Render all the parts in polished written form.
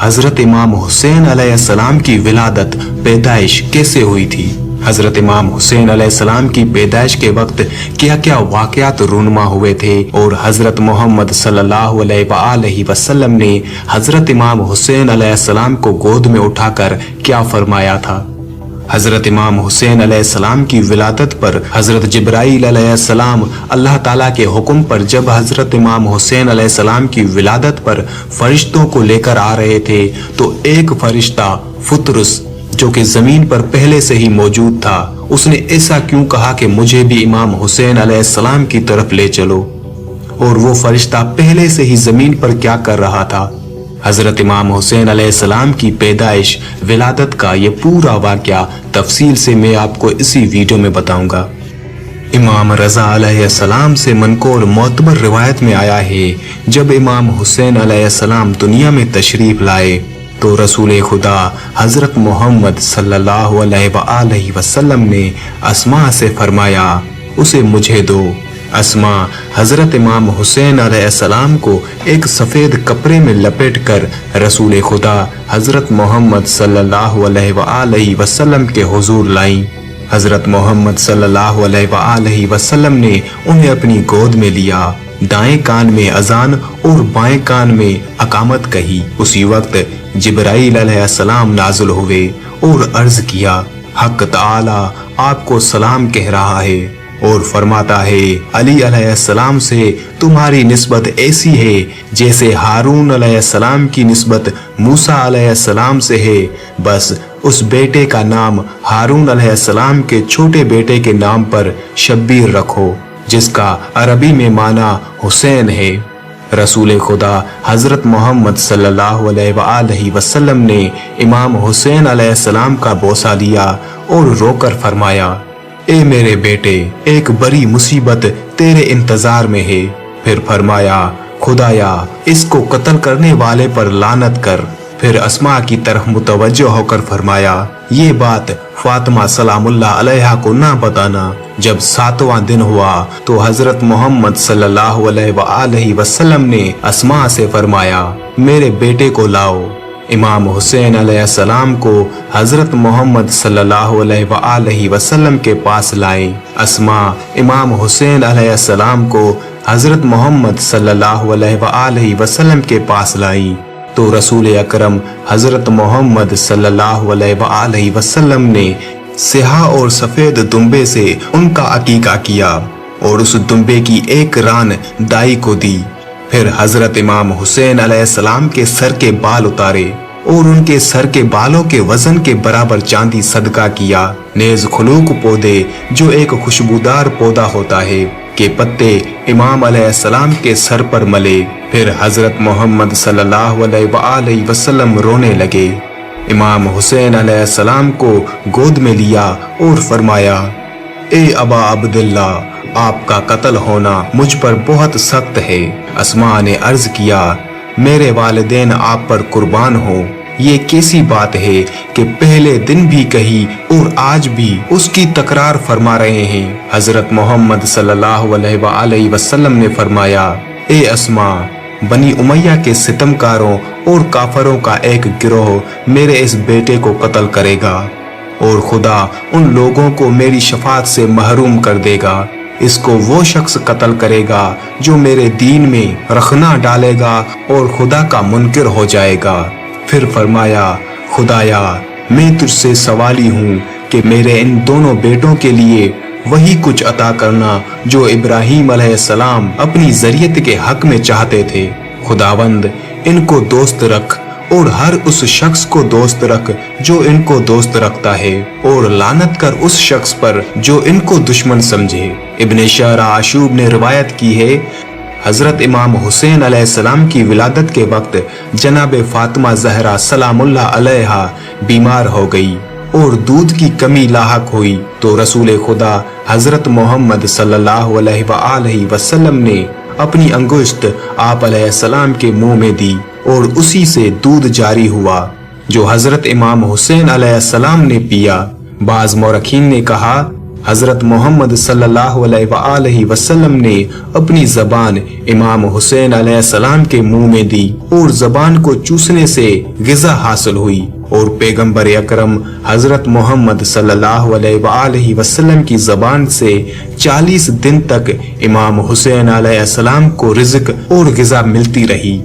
हजरत इमाम हुसैन अलैहिस्सलाम की विलादत पैदाइश कैसे हुई थी। हजरत इमाम हुसैन अलैहिस्सलाम की पैदाइश के वक्त क्या क्या वाकयात रूनुमा हुए थे और हजरत मोहम्मद सल्लल्लाहु अलैहि वसल्लम ने हजरत इमाम हुसैन अलैहिस्सलाम को गोद में उठाकर क्या फरमाया था। हजरत इमाम हुसैन अलैहिस्सलाम की विलादत पर हजरत जिब्राईल अलैहिस्सलाम अल्लाह ताला के हुक्म पर जब हजरत इमाम हुसैन अलैहिस्सलाम की विलादत पर फरिश्तों को लेकर आ रहे थे तो एक फरिश्ता फुतरुस जो कि जमीन पर पहले से ही मौजूद था, उसने ऐसा क्यों कहा कि मुझे भी इमाम हुसैन अलैहिस्सलाम की तरफ ले चलो। और वो फरिश्ता पहले से ही जमीन पर क्या कर रहा था। हजरत इमाम हुसैन अलैहिस्सलाम की पैदाइश विलादत का ये पूरा वाकया तफसील से मैं आपको इसी वीडियो में बताऊंगा। इमाम रजा अलैहिस्सलाम से मनक़ूल मोतबर रिवायत में आया है, जब इमाम हुसैन अलैहिस्सलाम दुनिया में तशरीफ लाए तो रसूल खुदा हजरत मोहम्मद सल्लल्लाहु अलैहि वसल्लम ने अस्मा से फरमाया, उसे मुझे दो। अस्मा हजरत इमाम हुसैन अलैहिस्सलाम को एक सफ़ेद कपड़े में लपेटकर रसूल खुदा हजरत मोहम्मद सल्लल्लाहु अलैहि वसल्लम के हुजूर लाई। हजरत मोहम्मद सल्लल्लाहु अलैहि वसल्लम ने उन्हें अपनी गोद में लिया, दाएं कान में अजान और बाएं कान में अकामत कही। उसी वक्त जिब्राईल अलैहिस्सलाम नाज़िल हुए और अर्ज किया, हक ताला आपको सलाम कह रहा है और फरमाता है, अली अलैहिस्सलाम से तुम्हारी निस्बत ऐसी है जैसे हारून अलैहिस्सलाम की निस्बत मूसा अलैहिस्सलाम से है। बस उस बेटे का नाम हारून अलैहिस्सलाम के छोटे बेटे के नाम पर शब्बीर रखो, जिसका अरबी में माना हुसैन है। रसूल खुदा हजरत मोहम्मद सल्लल्लाहु अलैहि वसल्लम ने इमाम हुसैन अलैहिस्सलाम का बोसा लिया और रोकर फरमाया, ए मेरे बेटे, एक बड़ी मुसीबत तेरे इंतजार में है। फिर फरमाया, खुदाया इसको कत्ल करने वाले पर लानत कर। फिर अस्मा की तरफ मुतवज्जो होकर फरमाया, ये बात फातिमा सलामुल्लाह अलैहा को ना बताना। जब 7वां दिन हुआ तो हजरत मोहम्मद सल्लल्लाहु अलैहि वसल्लम ने अस्मा से फरमाया, मेरे बेटे को लाओ। इमाम हुसैन अलैहिस्सलाम को हजरत मोहम्मद सल्लल्लाहु अलैहि वसल्लम के पास लाए। अस्मा इमाम हुसैन अलैहिस्सलाम को हजरत मोहम्मद सल्लल्लाहु अलैहि वसल्लम के पास लाई तो रसूल अकरम हजरत मोहम्मद सल्लल्लाहु अलैहि वसल्लम ने सिहा और सफेद दुम्बे से उनका अकीका किया और उस दुम्बे की एक रान दाई को दी। फिर हजरत इमाम हुसैन अलैहिस्सलाम के सर के बाल उतारे और उनके सर के बालों के वजन के बराबर चांदी सदका किया। नेज खुलूक पौधे, जो एक खुशबूदार पौधा होता है, के पत्ते इमाम अलैहिस्सलाम के सर पर मले। फिर हजरत मोहम्मद सल्लल्लाहु अलैहि वसल्लम रोने लगे। इमाम हुसैन अलैहिस्सलाम को गोद में लिया और फरमाया, ए अबा अब्दुल्ला, आपका कत्ल होना मुझ पर बहुत सख्त है। अस्मा ने अर्ज किया, मेरे वालिदैन आप पर कुर्बान हो। ये कैसी बात है कि पहले दिन भी कही और आज भी उसकी तकरार फरमा रहे हैं। हजरत मोहम्मद सल्लल्लाहु अलैहि वसल्लम ने फरमाया, ए अस्मा, बनी उमैया के सितमकारों और काफरों का एक गिरोह मेरे इस बेटे को कत्ल करेगा और खुदा उन लोगों को मेरी शफात से महरूम कर देगा। इसको वो शख्स कत्ल करेगा जो मेरे दीन में रखना डालेगा और खुदा का मुनकिर हो जाएगा। फिर फरमाया, खुदाया मैं तुझसे सवाली हूँ कि मेरे इन दोनों बेटों के लिए वही कुछ अता करना जो इब्राहीम अलैहिस्सलाम अपनी ज़रियत के हक में चाहते थे। खुदावंद इनको दोस्त रख और हर उस शख्स को दोस्त रख जो इनको दोस्त रखता है, और लानत कर उस शख्स पर जो इनको दुश्मन समझे। इब्न शहरा आशूब ने रिवायत की है, हजरत इमाम हुसैन अलैहिस्सलाम की विलादत के वक्त जनाब फातिमा ज़हरा सलामुल्लाह अलैहा बीमार हो गई और दूध की कमी लाहक हुई तो रसूल खुदा हजरत मोहम्मद सल्लल्लाहु अलैहि वसल्लम ने अपनी अंगुश्त आप अलैहिस्सलाम के मुंह में दी और उसी से दूध जारी हुआ जो हजरत इमाम हुसैन अलैहिस्सलाम ने पिया। बाज मौरखीन ने कहा, حضرت محمد صلی اللہ علیہ وسلم نے اپنی زبان امام حسین علیہ السلام کے منہ میں دی اور زبان کو چوسنے سے غذا حاصل ہوئی، اور پیغمبر اکرم حضرت محمد صلی اللہ علیہ وسلم کی زبان سے 40 دن تک امام حسین علیہ السلام کو رزق اور غذا ملتی رہی،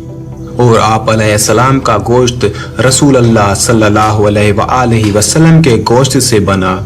اور آپ علیہ السلام کا گوشت رسول اللہ صلی اللہ علیہ وسلم کے گوشت سے بنا۔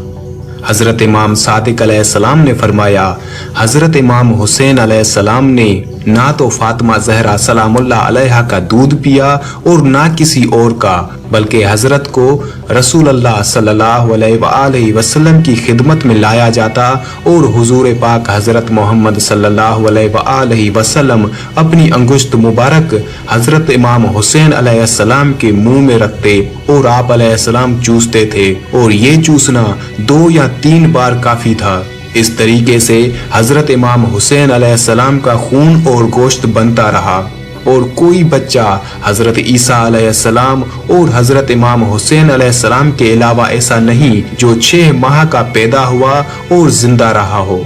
حضرت امام صادق علیہ السلام نے فرمایا، حضرت امام حسین علیہ السلام نے نہ تو فاطمہ زہرا سلام اللہ علیہا کا دودھ پیا اور نہ کسی اور کا، بلکہ حضرت کو رسول اللہ صلی اللہ علیہ وسلم کی خدمت میں لایا جاتا اور حضور پاک حضرت محمد صلی اللہ علیہ وسلم اپنی انگشت مبارک حضرت امام حسین علیہ السلام کے منہ میں رکھتے اور آپ علیہ السلام چوستے تھے، اور یہ چوسنا 2 یا 3 بار کافی تھا۔ اس طریقے سے حضرت امام حسین علیہ السلام کا خون اور گوشت بنتا رہا، اور کوئی بچہ حضرت عیسیٰ علیہ السلام اور حضرت امام حسین علیہ السلام کے علاوہ ایسا نہیں جو 6 ماہ کا پیدا ہوا اور زندہ رہا ہو۔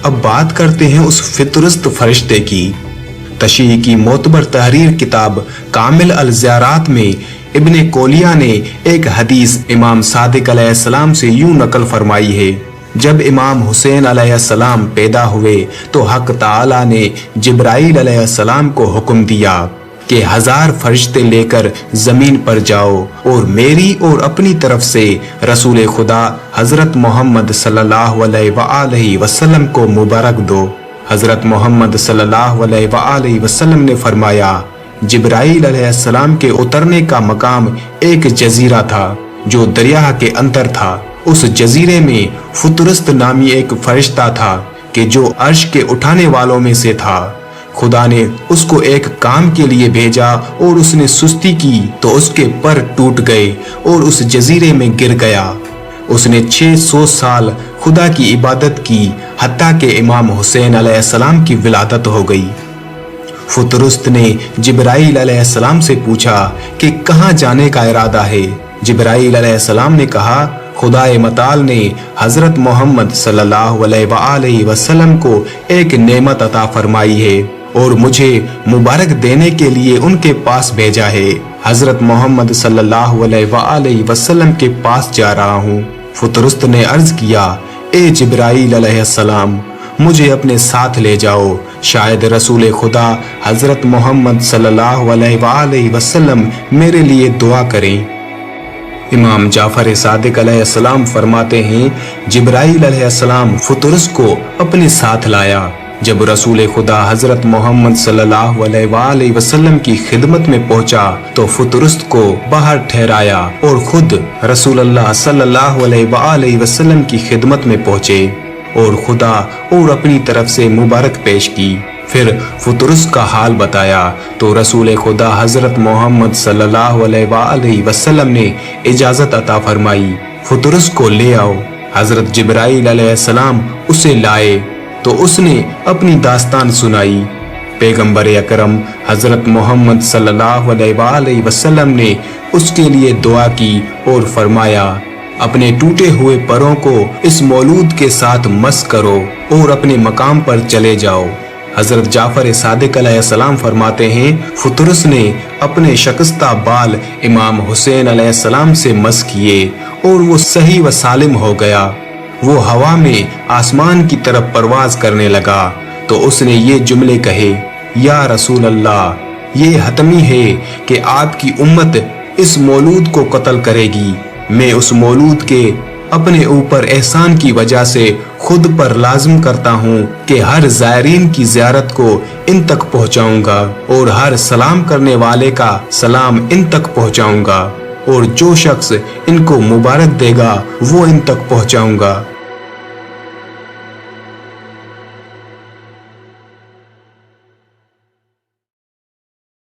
اب بات کرتے ہیں اس فطرست فرشتے کی۔ تشیع کی معتبر تحریر کتاب کامل الزیارات میں ابن کولیہ نے ایک حدیث امام صادق علیہ السلام سے یوں نقل فرمائی ہے، جب امام حسین علیہ السلام پیدا ہوئے تو حق تعالی نے جبرائیل علیہ السلام کو حکم دیا کہ 1000 فرشتے لے کر زمین پر جاؤ اور میری اور اپنی طرف سے رسول خدا حضرت محمد صلی اللہ علیہ وسلم کو مبارک دو۔ حضرت محمد صلی اللہ علیہ وسلم نے فرمایا، جبرائیل علیہ السلام کے اترنے کا مقام ایک جزیرہ تھا جو دریا کے اندر تھا۔ اس جزیرے میں فطرست نامی ایک فرشتہ تھا کہ جو عرش کے اٹھانے والوں میں سے تھا۔ خدا نے اس کو ایک کام کے لیے بھیجا اور اس نے سستی کی تو اس کے پر ٹوٹ گئے اور اس جزیرے میں گر گیا۔ اس نے 600 سال خدا کی عبادت کی حتیٰ کہ امام حسین علیہ السلام کی ولادت ہو گئی۔ فطرست نے جبرائیل علیہ السلام سے پوچھا کہ کہاں جانے کا ارادہ ہے؟ جبرائیل علیہ السلام نے کہا، خدا متعال نے حضرت محمد صلی اللہ علیہ وسلم کو ایک نعمت عطا فرمائی ہے اور مجھے مبارک دینے کے لیے ان کے پاس بھیجا ہے۔ حضرت محمد صلی اللہ علیہ وسلم کے پاس جا رہا ہوں۔ فطرست نے عرض کیا، اے جبرائیل علیہ السلام، مجھے اپنے ساتھ لے جاؤ، شاید رسول خدا حضرت محمد صلی اللہ علیہ وسلم میرے لیے دعا کریں۔ امام جعفر صادق علیہ السلام فرماتے ہیں، جبرائیل علیہ السلام فطرس کو اپنے ساتھ لایا۔ جب رسول خدا حضرت محمد صلی اللہ علیہ وسلم کی خدمت میں پہنچا تو فطرس کو باہر ٹھہرایا اور خود رسول اللہ صلی اللہ علیہ وسلم کی خدمت میں پہنچے اور خدا اور اپنی طرف سے مبارک پیش کی۔ پھر فطرس کا حال بتایا تو رسول خدا حضرت محمد صلی اللہ علیہ وسلم نے اجازت عطا فرمائی، فطرس کو لے آؤ۔ حضرت جبرائیل علیہ السلام اسے لائے تو اس نے اپنی داستان سنائی۔ پیغمبر اکرم حضرت محمد صلی اللہ علیہ وسلم نے اس کے لیے دعا کی اور فرمایا، اپنے ٹوٹے ہوئے پروں کو اس مولود کے ساتھ مس کرو اور اپنے مقام پر چلے جاؤ۔ حضرت جعفر صادق علیہ السلام فرماتے ہیں، فطرس نے اپنے شکستہ بال امام حسین علیہ السلام سے مس کیے اور وہ صحیح و سالم ہو گیا۔ وہ ہوا میں آسمان کی طرف پرواز کرنے لگا تو اس نے یہ جملے کہے، یا رسول اللہ، یہ حتمی ہے کہ آپ کی امت اس مولود کو قتل کرے گی۔ میں اس مولود کے اپنے اوپر احسان کی وجہ سے خود پر لازم کرتا ہوں کہ ہر زائرین کی زیارت کو ان تک پہنچاؤں گا اور ہر سلام کرنے والے کا سلام ان تک پہنچاؤں گا، اور جو شخص ان کو مبارک دے گا وہ ان تک پہنچاؤں گا۔